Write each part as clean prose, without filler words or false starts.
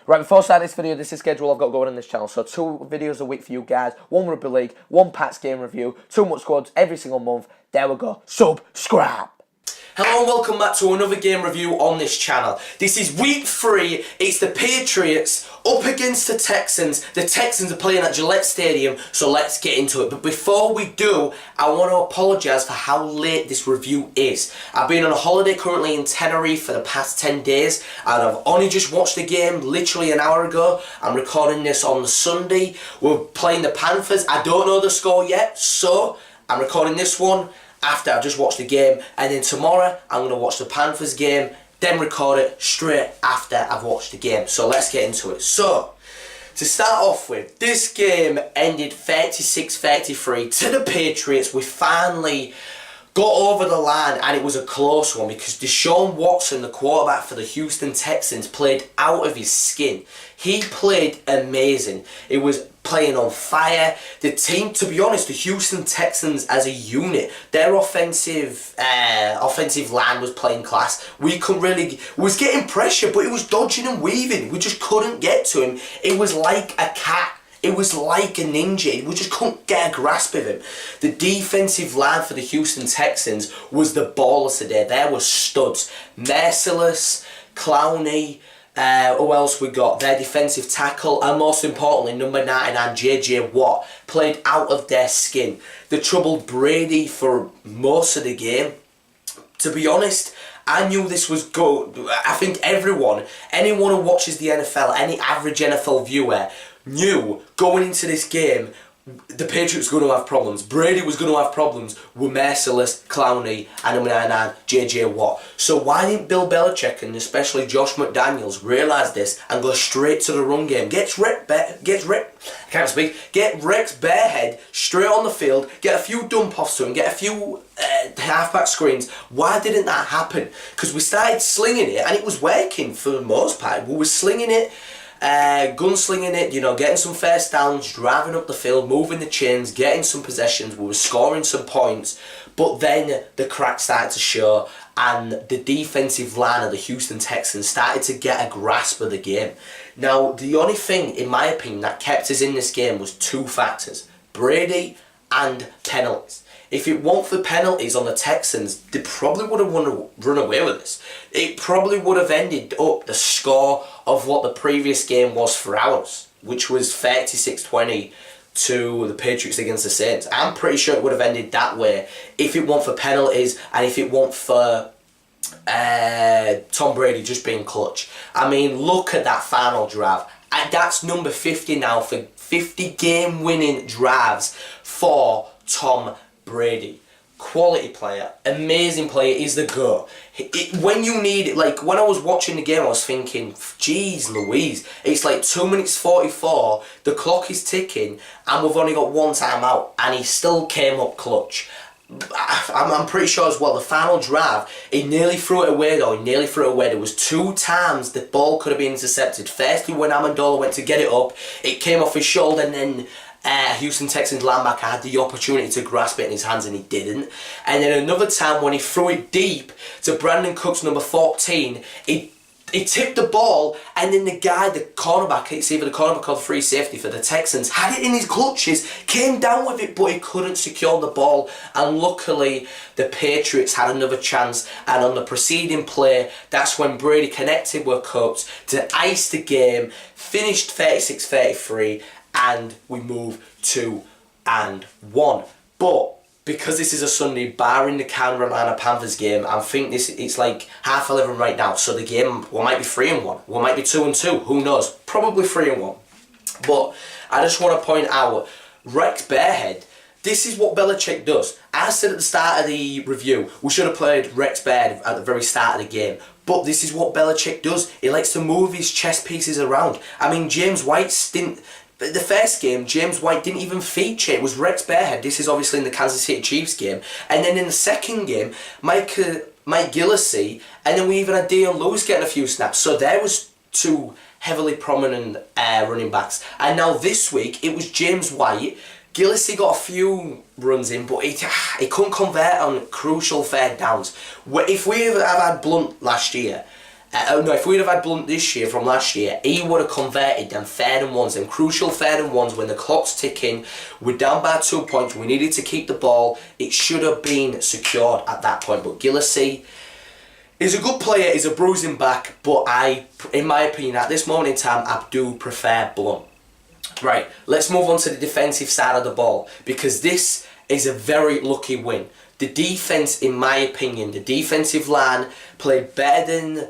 Right, before starting this video, this is the schedule I've got going on this channel. So 2 videos a week for you guys, 1 rugby league, 1 PATS game review, 2 much squads every single month. There we go. Subscribe. Hello and welcome back to another game review on this channel. This is week 3, it's the Patriots up against the Texans. The Texans are playing at Gillette Stadium, so let's get into it. But before we do, I want to apologise for how late this review is. I've been on a holiday currently in Tenerife for the past 10 days, and I've only just watched the game literally an hour ago. I'm recording this on the Sunday. We're playing the Panthers. I don't know the score yet, so I'm recording this one after I've just watched the game, and then tomorrow I'm going to watch the Panthers game, then record it straight after I've watched the game. So let's get into it. So, to start off with, this game ended 36-33 to the Patriots. We finally got over the line, and it was a close one because Deshaun Watson, the quarterback for the Houston Texans, played out of his skin. He played amazing. It was playing on fire. The team, to be honest, the Houston Texans as a unit, their offensive line was playing class. We couldn't really, was getting pressure, but it was dodging and weaving. We just couldn't get to him. It was like a cat. It was like a ninja. We just couldn't get a grasp of him. The defensive line for the Houston Texans was the ballers today. There were studs. Merciless, Clowney, who else we got? Their defensive tackle, and most importantly, number 99, JJ Watt, played out of their skin. They troubled Brady for most of the game. To be honest, I knew this was good. I think anyone who watches the NFL, any average NFL viewer, knew going into this game the Patriots were going to have problems. Brady was going to have problems with Merciless, Clowney, and number 99, JJ Watt. So why didn't Bill Belichick and especially Josh McDaniels realise this and go straight to the run game? Get Rex Barehead straight on the field, get a few dump-offs to him, get a few halfback screens. Why didn't that happen? Because we started slinging it and it was working for the most part. We were slinging it, gunslinging it, you know, getting some first downs, driving up the field, moving the chains, getting some possessions. We were scoring some points, but then the cracks started to show, and the defensive line of the Houston Texans started to get a grasp of the game. Now, the only thing, in my opinion, that kept us in this game was 2 factors: Brady and penalties. If it weren't for penalties on the Texans, they probably would have run away with this. It probably would have ended up the score of what the previous game was for ours, which was 36-20 to the Patriots against the Saints. I'm pretty sure it would have ended that way if it weren't for penalties and if it weren't for Tom Brady just being clutch. I mean, look at that final drive. That's number 50 now for 50 game-winning drives for Tom Brady. Quality player, amazing player, is the GOAT. When you need it, like when I was watching the game, I was thinking, geez Louise, it's like 2 minutes 44, the clock is ticking, and we've only got 1 time out, and he still came up clutch. I'm pretty sure as well, the final drive, he nearly threw it away though, There was 2 times the ball could have been intercepted. Firstly, when Amendola went to get it up, it came off his shoulder, and then Houston Texans linebacker had the opportunity to grasp it in his hands and he didn't. And then another time when he threw it deep to Brandon Cooks, number 14, he tipped the ball, and then the guy, the cornerback, it's either the cornerback or the free safety for the Texans, had it in his clutches, came down with it, but he couldn't secure the ball. And luckily, the Patriots had another chance, and on the preceding play, that's when Brady connected with Cooks to ice the game, finished 36-33, and we move 2-1. But because this is a Sunday, barring the Carolina Panthers game, I think it's like 11:30 right now. So the game, we might be 3-1, we might be 2-2. Who knows? Probably 3-1. But I just want to point out, Rex Barehead. This is what Belichick does. I said at the start of the review, we should have played Rex Baird at the very start of the game. But this is what Belichick does. He likes to move his chess pieces around. I mean, James White's didn't. The first game, James White didn't even feature. It was Rex Barehead. This is obviously in the Kansas City Chiefs game. And then in the second game, Mike Gillislee, and then we even had Dion Lewis getting a few snaps. So there was 2 heavily prominent running backs. And now this week, it was James White. Gillislee got a few runs in, but he couldn't convert on crucial third downs. If we have had Blunt last year, No, if we'd have had Blunt this year from last year, he would have converted them third and ones, them crucial third and ones when the clock's ticking. We're down by 2 points. We needed to keep the ball. It should have been secured at that point. But Gillislee is a good player. He's a bruising back. But in my opinion, at this moment in time, I do prefer Blunt. Right, let's move on to the defensive side of the ball, because this is a very lucky win. The defense, in my opinion, the defensive line played better than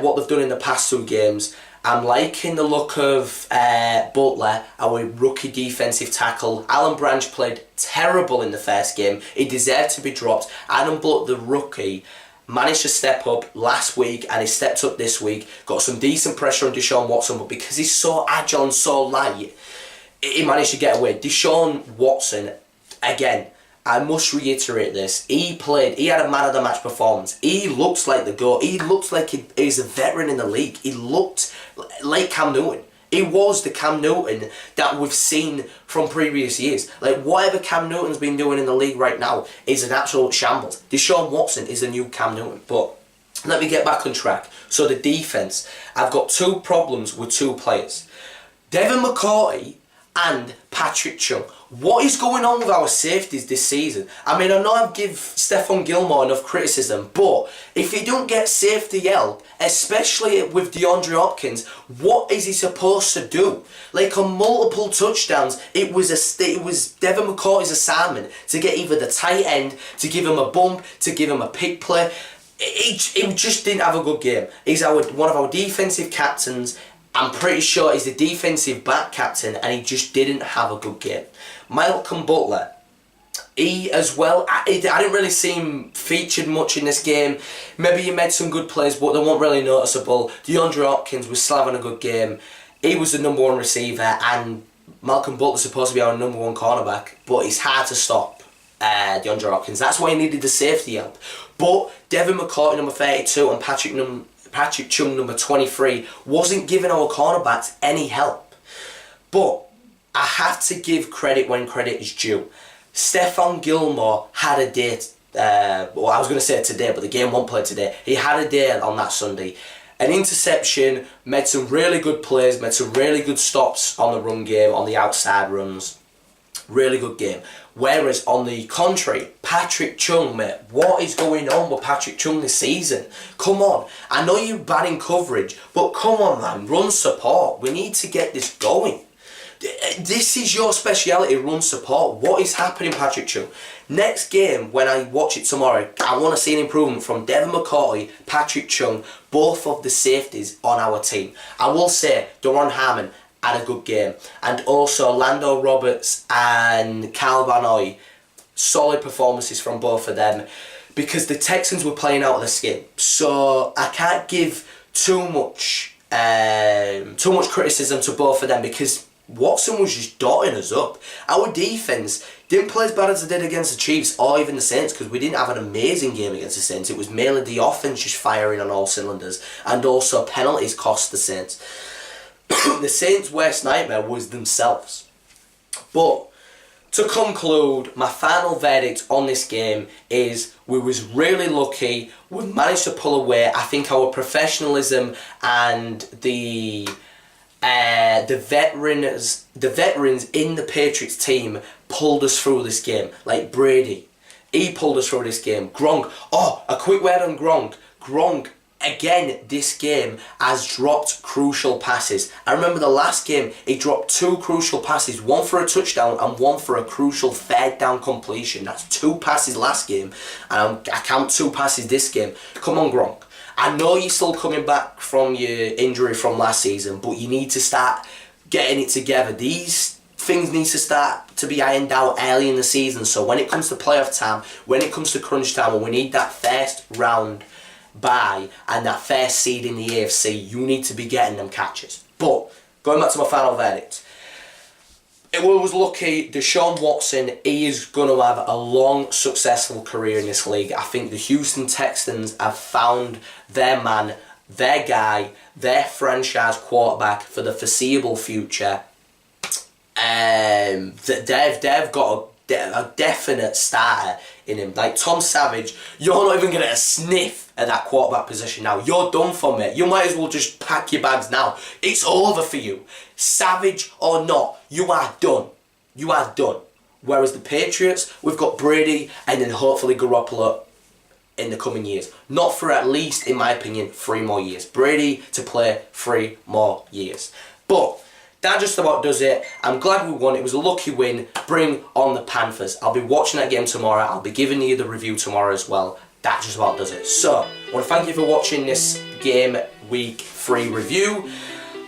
what they've done in the past 2 games. I'm liking the look of Butler, our rookie defensive tackle. Alan Branch played terrible in the first game. He deserved to be dropped. Adam Blunt, the rookie, managed to step up last week, and he stepped up this week. Got some decent pressure on Deshaun Watson, but because he's so agile and so light, he managed to get away. Deshaun Watson, again, I must reiterate this. He had a man of the match performance. He looks like the GOAT. He looks like he's a veteran in the league. He looked like Cam Newton. He was the Cam Newton that we've seen from previous years. Like, whatever Cam Newton's been doing in the league right now is an absolute shambles. Deshaun Watson is the new Cam Newton. But let me get back on track. So the defense, I've got 2 problems with 2 players. Devin McCourty and Patrick Chung. What is going on with our safeties this season? I mean, I know I give Stephon Gilmore enough criticism, but if he don't get safety help, especially with DeAndre Hopkins, what is he supposed to do? Like, on multiple touchdowns, it was Devin McCourty's assignment to get either the tight end, to give him a bump, to give him a pick play. He just didn't have a good game. He's one of our defensive captains. I'm pretty sure he's the defensive back captain, and he just didn't have a good game. Malcolm Butler, he as well, I didn't really see him featured much in this game. Maybe he made some good plays, but they weren't really noticeable. DeAndre Hopkins was still having a good game. He was the number 1 receiver, and Malcolm Butler's supposed to be our number 1 cornerback, but it's hard to stop DeAndre Hopkins. That's why he needed the safety help. But Devin McCourty, number 32, and Patrick Chung, number 23, wasn't giving our cornerbacks any help. But I have to give credit when credit is due. Stephon Gilmore had a day, well, I was going to say today, but the game won't play today. He had a day on that Sunday. An interception, made some really good plays, made some really good stops on the run game, on the outside runs. Really good game. Whereas on the contrary, Patrick Chung, mate, what is going on with Patrick Chung this season? Come on, I know you're bad in coverage, but come on, man, run support. We need to get this going. This is your speciality, run support. What is happening, Patrick Chung? Next game, when I watch it tomorrow, I want to see an improvement from Devin McCourty, Patrick Chung, both of the safeties on our team. I will say, Duron Harmon had a good game. And also Lando Roberts and Kyle Van Noy, solid performances from both of them, because the Texans were playing out of the skin. So I can't give too much criticism to both of them, because Watson was just dotting us up. Our defence didn't play as bad as they did against the Chiefs or even the Saints, because we didn't have an amazing game against the Saints. It was mainly the offence just firing on all cylinders, and also penalties cost the Saints. The Saints' worst nightmare was themselves. But to conclude, my final verdict on this game is we was really lucky. We managed to pull away. I think our professionalism and the veterans in the Patriots team pulled us through this game. Like Brady, he pulled us through this game. Gronk, a quick word on Gronk. Gronk, again, this game has dropped crucial passes. I remember the last game, he dropped 2 crucial passes, one for a touchdown and one for a crucial 3rd down completion. That's 2 passes last game, and I count 2 passes this game. Come on, Gronk. I know you're still coming back from your injury from last season, but you need to start getting it together. These things need to start to be ironed out early in the season, so when it comes to playoff time, when it comes to crunch time, and we need that first round bye and that first seed in the AFC, you need to be getting them catches. But going back to my final verdict, it was lucky. Deshaun Watson, he is going to have a long, successful career in this league. I think the Houston Texans have found their man, their guy, their franchise quarterback for the foreseeable future. They've got a definite starter in him. Like Tom Savage, you're not even going to get a sniff at that quarterback position now. You're done for, mate. You might as well just pack your bags now. It's over for you. Savage or not, you are done. You are done. Whereas the Patriots, we've got Brady and then hopefully Garoppolo in the coming years. Not for at least, in my opinion, 3 more years. Brady to play 3 more years. But that just about does it. I'm glad we won. It was a lucky win. Bring on the Panthers. I'll be watching that game tomorrow. I'll be giving you the review tomorrow as well. That just about does it. So, I want to thank you for watching this game week 3 review.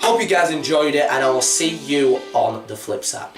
Hope you guys enjoyed it, and I will see you on the flip side.